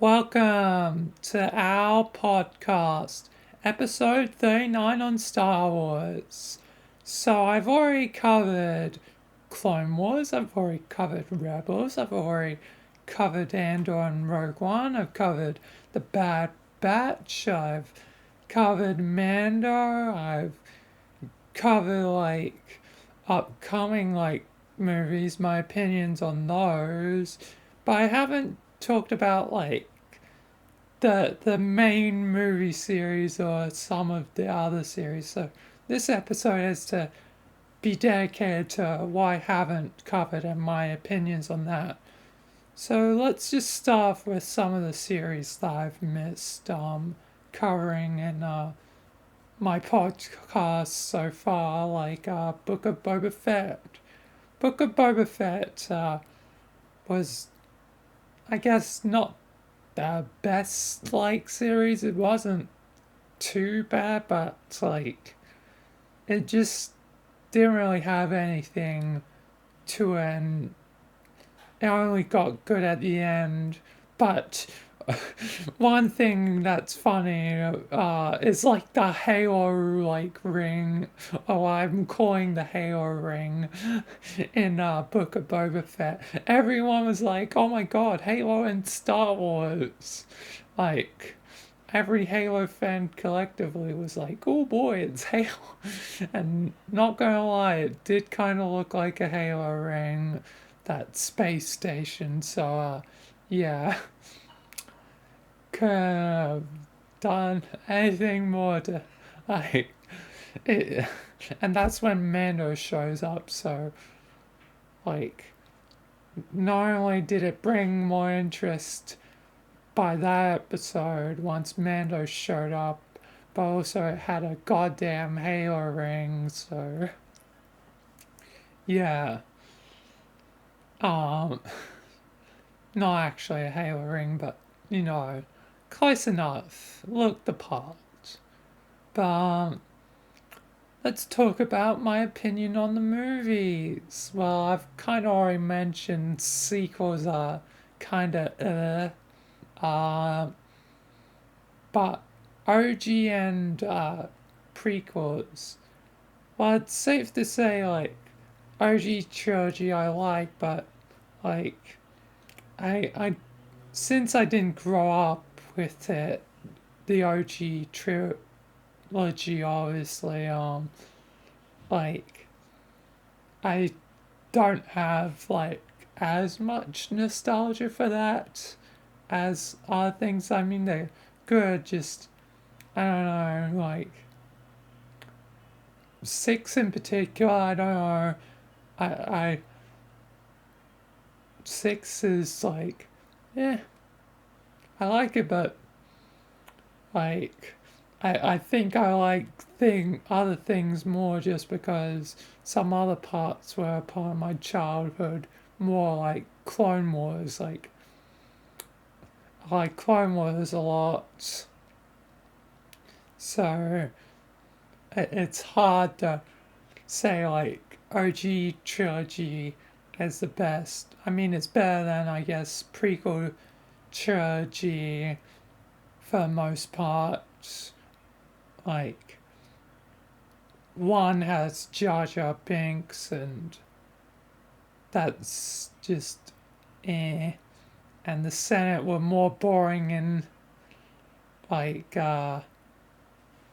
Welcome to our podcast, episode 39 on Star Wars. So, I've already covered Clone Wars, I've already covered Rebels, I've already covered Andor and Rogue One, I've covered The Bad Batch, I've covered Mando, I've covered upcoming movies, my opinions on those, but I haven't talked about the main movie series or some of the other series. So this episode is to be dedicated to what I haven't covered and my opinions on that. So let's just start with some of the series that I've missed covering in my podcast so far, Book of Boba Fett. Book of Boba Fett was, I guess, not the best series. It wasn't too bad, but it just didn't really have anything to it, and it only got good at the end. But one thing that's funny is the Halo ring, or I'm calling the Halo ring in Book of Boba Fett. Everyone was like, "Oh my God, Halo in Star Wars!" Like every Halo fan collectively was like, "Oh boy, it's Halo!" And not gonna lie, it did kind of look like a Halo ring, that space station. So yeah, couldn't have done anything more to like it. And that's when Mando shows up. So like, not only did it bring more interest by that episode once Mando showed up, but also it had a goddamn Halo ring. So yeah, um, not actually a Halo ring, but you know, close enough. Looked the part. But let's talk about my opinion on the movies. Well, I've kind of already mentioned sequels are kind of uh, but OG and prequels. Well, it's safe to say OG trilogy I like, but like I since I didn't grow up with it, the OG trilogy obviously like I don't have as much nostalgia for that as other things. I mean, they're good, just I don't know, six in particular. I don't know. I six is yeah, I like it, but like I think I like other things more just because some other parts were a part of my childhood more, like Clone Wars. I like Clone Wars a lot, so it's hard to say OG trilogy is the best. I mean, it's better than, I guess, prequel trilogy for the most part. Like one has Jar Jar Binks, and that's just eh. And the Senate were more boring in like uh,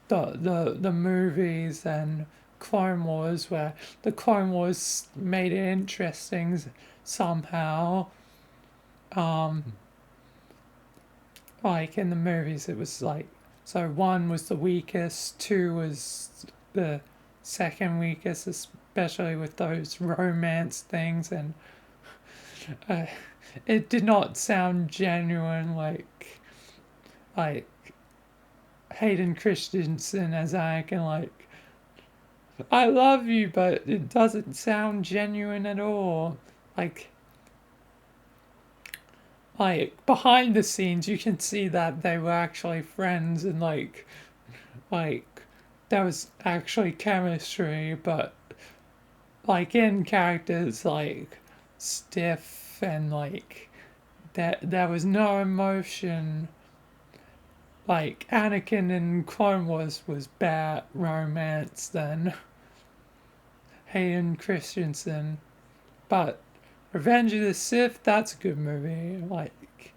the movies and Clone Wars, where the Clone Wars made it interesting somehow. Um, like in the movies, it was so one was the weakest, two was the second weakest, especially with those romance things, and uh, it did not sound genuine like Hayden Christensen as Anakin, I love you, but it doesn't sound genuine at all. Like behind the scenes, you can see that they were actually friends, and like there was actually chemistry, but in characters stiff and there was no emotion. Like Anakin in Clone Wars was bad romance then. Hayden Christensen. But Revenge of the Sith, that's a good movie. Like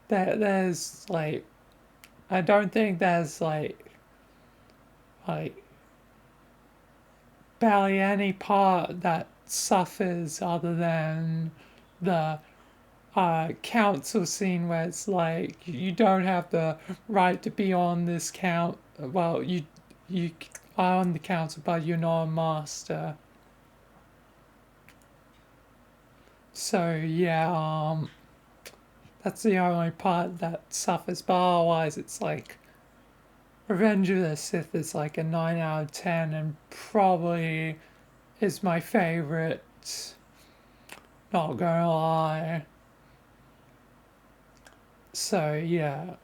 there's like I don't think there's like barely any part that suffers other than the council scene where it's like you don't have the right to be on this count. Well, you are on the council, but you're not a master. So yeah, that's the only part that suffers. But otherwise, it's like Revenge of the Sith is like a 9 out of 10, and probably is my favorite. Not gonna lie. So yeah,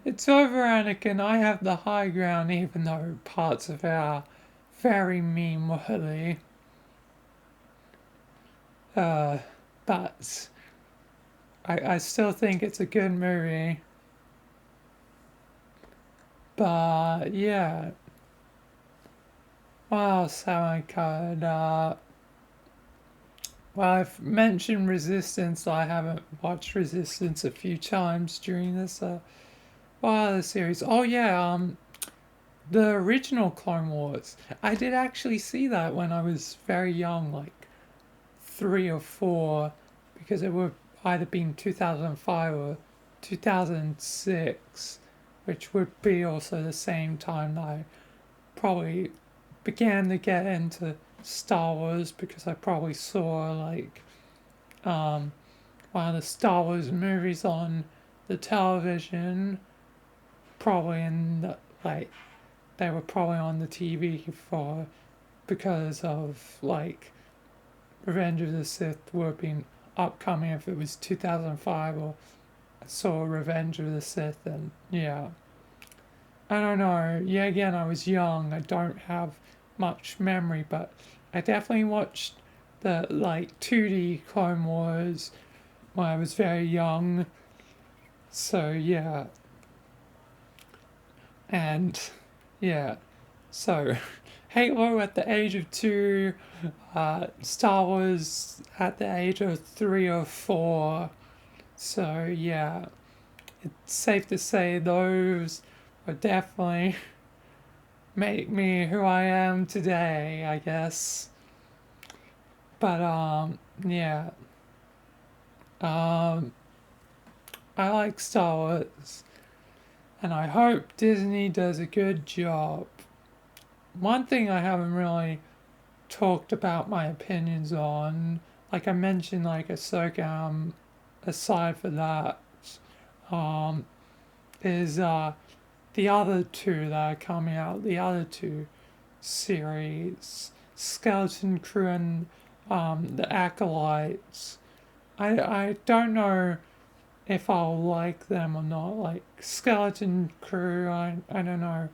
it's over, Anakin. I have the high ground, even though parts of it are very meme worthy. Uh, but I still think it's a good movie. But yeah, what else have I covered? Well, I've mentioned Resistance. I haven't watched Resistance a few times during this. What other series? Oh yeah, the original Clone Wars. I did actually see that when I was very young, like 3 or 4, because it would either been 2005 or 2006, which would be also the same time that I probably began to get into Star Wars, because I probably saw like um, one of the Star Wars movies on the television, probably in the, like they were probably on the TV for because of like Revenge of the Sith would have been upcoming if it was 2005, or I saw Revenge of the Sith, and yeah. I don't know. Yeah, again, I was young. I don't have much memory, but I definitely watched the like 2D Clone Wars when I was very young. So yeah, and yeah, so Halo at the age of 2, Star Wars at the age of 3 or 4. So yeah, it's safe to say those would definitely make me who I am today, I guess. But yeah, um, I like Star Wars, and I hope Disney does a good job. One thing I haven't really talked about my opinions on, like I mentioned, like Ahsoka. Aside for that, um, is the other two that are coming out. The other two series, Skeleton Crew and the Acolytes. I don't know if I'll like them or not. Like Skeleton Crew, I don't know.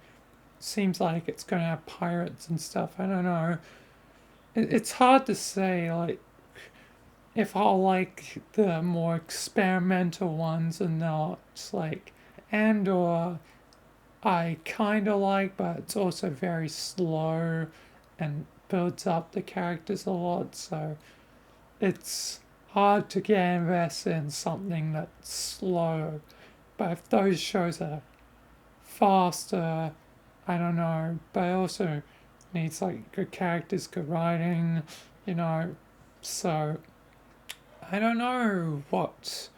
Seems like it's gonna have pirates and stuff. I don't know. It's hard to say like if I'll like the more experimental ones or not. It's like Andor I kind of like, but it's also very slow and builds up the characters a lot. So it's hard to get invested in something that's slow. But if those shows are faster, I don't know. But it also needs like good characters, good writing, you know. So I don't know what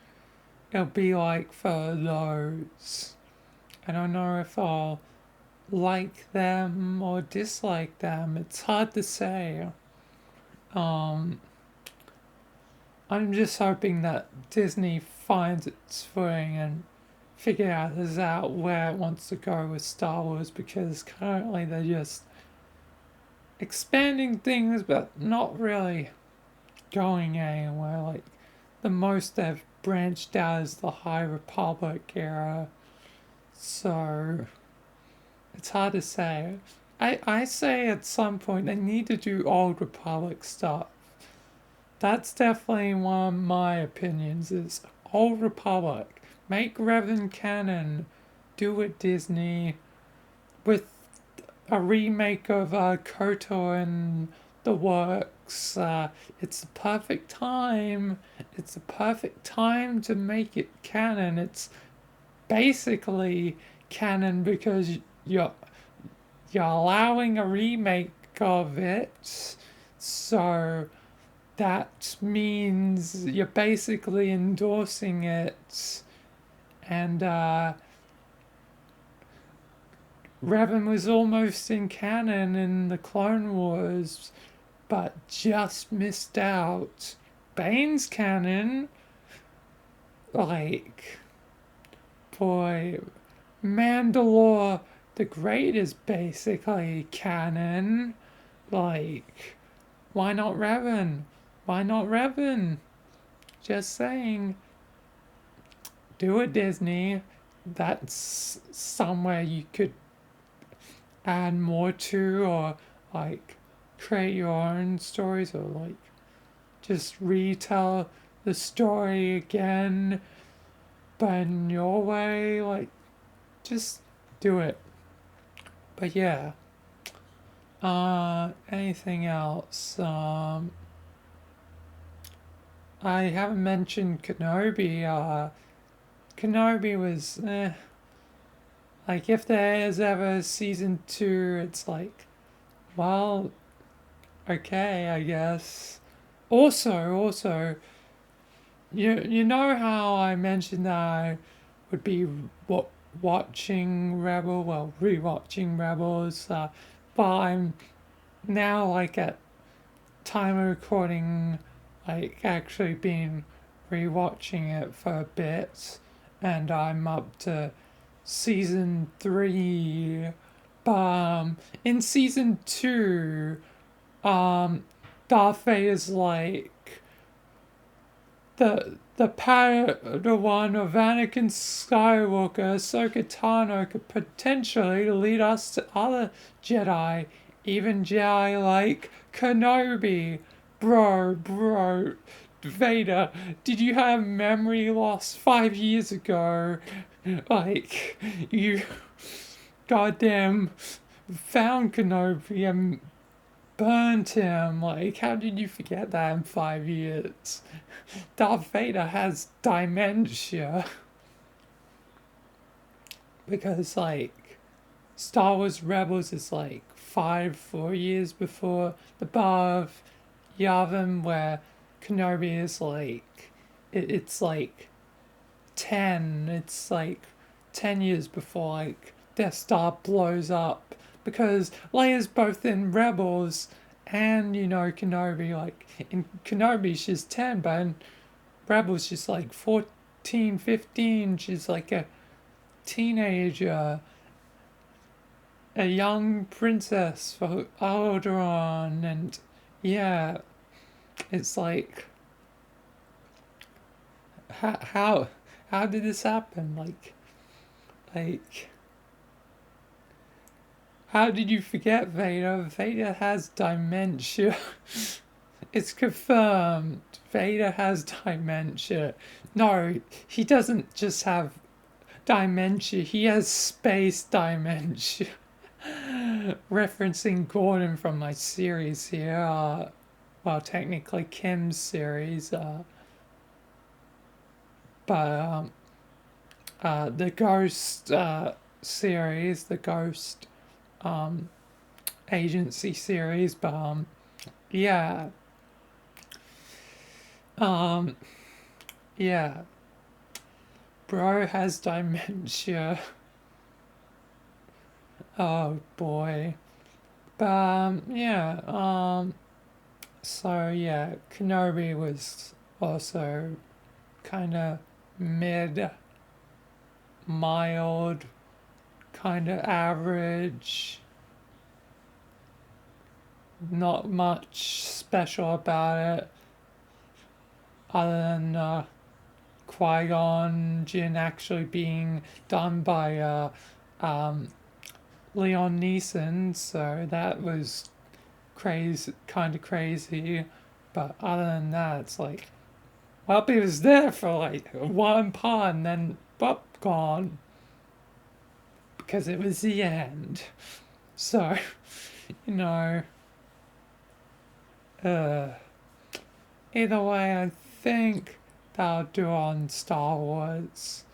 it'll be like for those. I don't know if I'll like them or dislike them. It's hard to say. Um, I'm just hoping that Disney finds its footing and figures out where it wants to go with Star Wars, because currently they're just expanding things but not really going anywhere. Like the most they've branched out is the High Republic era. So it's hard to say. I say at some point they need to do Old Republic stuff. That's definitely one of my opinions. Is Old Republic, make Revan canon, do it Disney with a remake of Kotor in the works. It's the perfect time. It's the perfect time to make it canon. It's basically canon because you're allowing a remake of it. So that means you're basically endorsing it. And Revan was almost in canon in the Clone Wars, but just missed out. Bane's canon, like, boy, Mandalore the Great is basically canon. Like, why not Revan? Why not Revan? Just saying. Do it, Disney. That's somewhere you could add more to, or like create your own stories, or like just retell the story again, but in your way. Like, just do it. But yeah. Anything else? I haven't mentioned Kenobi. Kenobi was like, if there is ever season 2, it's like, well, okay, I guess. Also, you know how I mentioned that I would be watching Rebel, well, rewatching Rebels, but I'm now, like, at time of recording, like, actually been rewatching it for a bit, and I'm up to season 3. But in season 2, Darth Vader's like the Padawan of Anakin Skywalker, Ahsoka Tano, could potentially lead us to other Jedi, even Jedi like Kenobi. Bro, Vader, did you have memory loss 5 years ago? Like, you goddamn found Kenobi and burnt him. Like, how did you forget that in 5 years? Darth Vader has dementia. Because, like, Star Wars Rebels is like 4 years before the Bar of Yavin, where Kenobi is like, it's like 10. It's like 10 years before, like, Death Star blows up. Because Leia's both in Rebels and, Kenobi. Like, in Kenobi, she's 10, but in Rebels, she's like 14, 15. She's like a teenager, a young princess for Alderaan. And yeah, it's like, how did this happen? Like, how did you forget Vader? Vader has dementia. It's confirmed. Vader has dementia. No, he doesn't just have dementia, he has space dementia. Referencing Gordon from my series here. Well, technically Kim's series. But the Ghost series, the Ghost agency series. But yeah. Yeah. Bro has dementia. Oh boy. But yeah. So yeah, Kenobi was also kind of mid, mild, kind of average. Not much special about it, other than Qui-Gon Jinn actually being done by Leon Neeson, so that was kind of crazy. But other than that, it's like, well, he was there for like one part and then, gone because it was the end. So, you know, uh, either way, I think that'll do on Star Wars.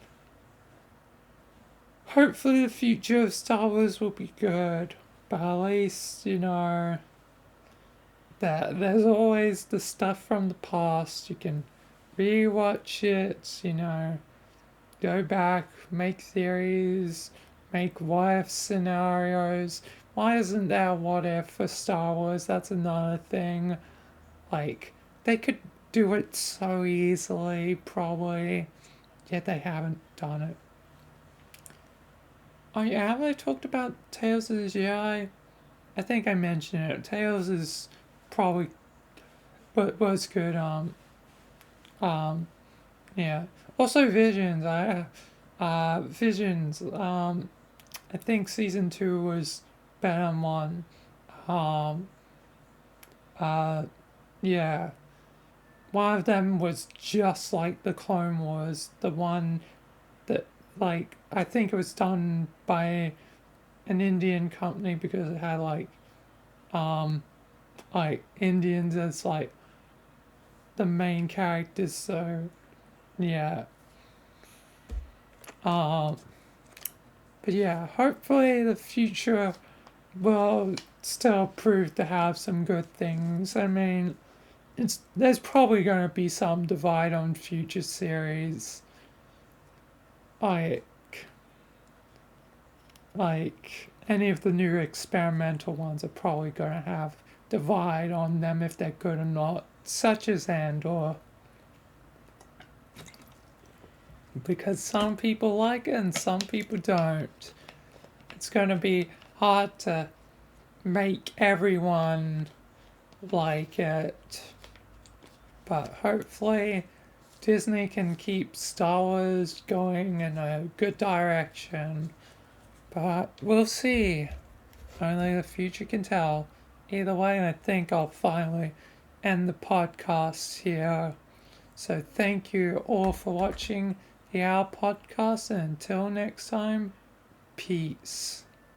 Hopefully, the future of Star Wars will be good, but at least, that there's always the stuff from the past. You can rewatch it, go back, make theories, make what if scenarios. Why isn't there a what if for Star Wars? That's another thing. Like, they could do it so easily, probably, yet they haven't done it. Oh yeah, have I talked about Tales of the Jedi? I think I mentioned it. Tales is probably what was good. Um, yeah. Also Visions. Visions. I think season 2 was better than one. Um, uh, yeah. One of them was just like the Clone Wars. The one that, like, I think it was done by an Indian company because it had um, like Indians as like the main characters. So yeah. Um, but yeah, hopefully the future will still prove to have some good things. I mean, there's probably going to be some divide on future series, like any of the new experimental ones are probably going to have divide on them if they're good or not, such as Andor, because some people like it and some people don't. It's going to be hard to make everyone like it, but hopefully Disney can keep Star Wars going in a good direction. But we'll see. Only the future can tell. Either way, I think I'll finally end the podcast here. So thank you all for watching the Our Podcast, and until next time, peace.